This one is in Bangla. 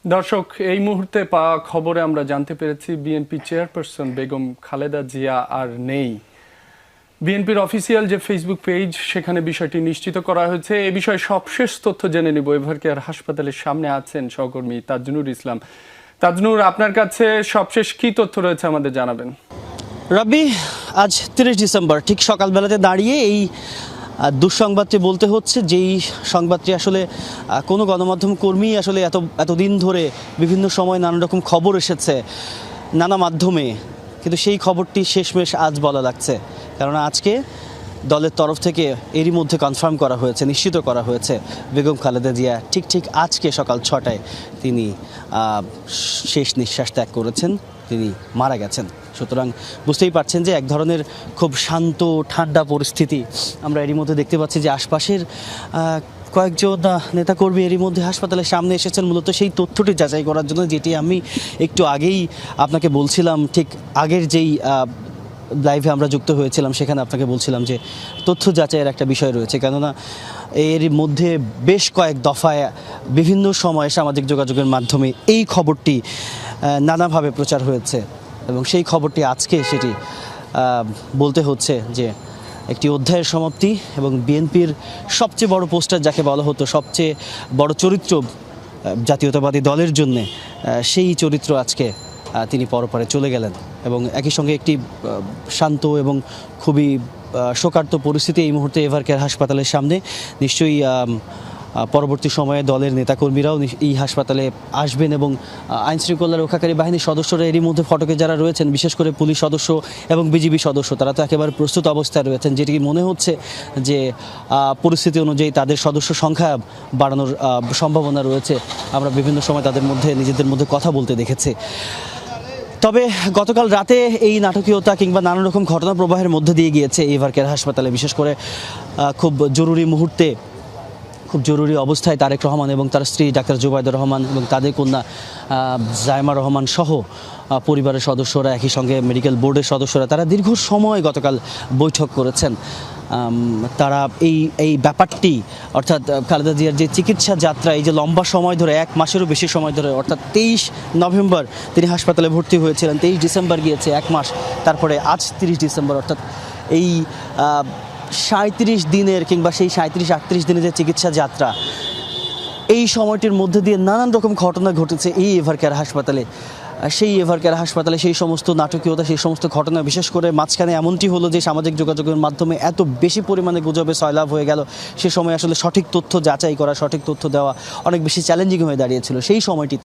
দর্শক, এই মুহূর্তে পাওয়া খবরে আমরা জানতে পেরেছি বিএনপি চেয়ারপারসন বেগম খালেদা জিয়া আর নেই। বিএনপির অফিসিয়াল যে ফেসবুক পেজ, সেখানে বিষয়টি নিশ্চিত করা হয়েছে। এ বিষয়ে সবশেষ তথ্য জেনে নিব। এভারকেয়ার হাসপাতালের সামনে আছেন সহকর্মী তাজনুর ইসলাম। তাজনুর, আপনার কাছে সবশেষ কি তথ্য রয়েছে আমাদের জানাবেন। রবি, আজ 30 ডিসেম্বর ঠিক সকালবেলাতে দাঁড়িয়ে এই দুঃসংবাদটি বলতে হচ্ছে, যেই সংবাদটি আসলে কোনো গণমাধ্যম কর্মী আসলে এতদিন ধরে বিভিন্ন সময় নানা রকম খবর এসেছে নানা মাধ্যমে, কিন্তু সেই খবরটি শেষমেশ আজ বলা লাগছে। কারণ আজকে দলের তরফ থেকে এরই মধ্যে কনফার্ম করা হয়েছে, নিশ্চিত করা হয়েছে বেগম খালেদা জিয়া ঠিক আজকে সকাল 6টায় তিনি শেষ নিঃশ্বাস ত্যাগ করেছেন, তিনি মারা গেছেন। সুতরাং বুঝতেই পারছেন যে এক ধরনের খুব শান্ত ঠান্ডা পরিস্থিতি আমরা এরই মধ্যে দেখতে পাচ্ছি। যে আশপাশের কয়েকজন নেতাকর্মী এরই মধ্যে হাসপাতালের সামনে এসেছেন মূলত সেই তথ্যটি যাচাই করার জন্য, যেটি আমি একটু আগেই আপনাকে বলছিলাম। ঠিক আগের যেই লাইভে আমরা যুক্ত হয়েছিলাম সেখানে আপনাকে বলছিলাম যে তথ্য যাচাইয়ের একটা বিষয় রয়েছে, কেননা এর মধ্যে বেশ কয়েক দফায় বিভিন্ন সময়ে সামাজিক যোগাযোগের মাধ্যমে এই খবরটি নানাভাবে প্রচার হয়েছে এবং সেই খবরটি আজকে সেটি বলতে হচ্ছে যে একটি অধ্যায়ের সমাপ্তি এবং বিএনপির সবচেয়ে বড় পোস্টার যাকে বলা হতো, সবচেয়ে বড় চরিত্র জাতীয়তাবাদী দলের জন্যে, সেই চরিত্র আজকে তিনি পরপারে চলে গেলেন। এবং একই সঙ্গে একটি শান্ত এবং খুবই শোকার্ত পরিস্থিতি এই মুহূর্তে এভারকেয়ার হাসপাতালের সামনে। নিশ্চয়ই পরবর্তী সময়ে দলের নেতাকর্মীরাও এই হাসপাতালে আসবেন এবং আইনশৃঙ্খলা রক্ষাকারী বাহিনীর সদস্যরা এরই মধ্যে ফটকে যারা রয়েছেন, বিশেষ করে পুলিশ সদস্য এবং বিজিবি সদস্য, তারা তো একেবারে প্রস্তুত অবস্থায় রয়েছেন, যেটি মনে হচ্ছে যে পরিস্থিতি অনুযায়ী তাদের সদস্য সংখ্যা বাড়ানোর সম্ভাবনা রয়েছে। আমরা বিভিন্ন সময় তাদের মধ্যে নিজেদের মধ্যে কথা বলতে দেখেছি। তবে গতকাল রাতে এই নাটকীয়তা কিংবা নানা রকম ঘটনা প্রবাহের মধ্যে দিয়ে গিয়েছে এভারকেয়ার হাসপাতালে। বিশেষ করে খুব জরুরি মুহূর্তে, খুব জরুরি অবস্থায় তারেক রহমান এবং তার স্ত্রী ডাক্তার জুবাইদুর রহমান এবং তাদের কন্যা জায়মা রহমান সহ পরিবারের সদস্যরা, একই সঙ্গে মেডিকেল বোর্ডের সদস্যরা, তারা দীর্ঘ সময় গতকাল বৈঠক করেছেন। তারা এই ব্যাপারটি, অর্থাৎ খালেদা জিয়ার যে চিকিৎসা যাত্রা, এই যে লম্বা সময় ধরে, 1 মাসেরও বেশি সময় ধরে, অর্থাৎ 23 নভেম্বর তিনি হাসপাতালে ভর্তি হয়েছিলেন, 23 ডিসেম্বর গিয়েছে 1 মাস, তারপরে আজ 30 ডিসেম্বর, অর্থাৎ এই 37 দিনের কিংবা সেই 37-38 দিনের যে চিকিৎসা যাত্রা, এই সময়টির মধ্যে দিয়ে নানান রকম ঘটনা ঘটেছে এই এভারকেয়ার হাসপাতালে। সেই এভারকেয়ার হাসপাতালে সেই সমস্ত নাটকীয়তা, সেই সমস্ত ঘটনা, বিশেষ করে মাঝখানে এমনটি হলো যে সামাজিক যোগাযোগের মাধ্যমে এত বেশি পরিমাণে গুজবে সয়লাভ হয়ে গেল, সে সময় আসলে সঠিক তথ্য যাচাই করা, সঠিক তথ্য দেওয়া অনেক বেশি চ্যালেঞ্জিং হয়ে দাঁড়িয়েছিল। সেই সময়টি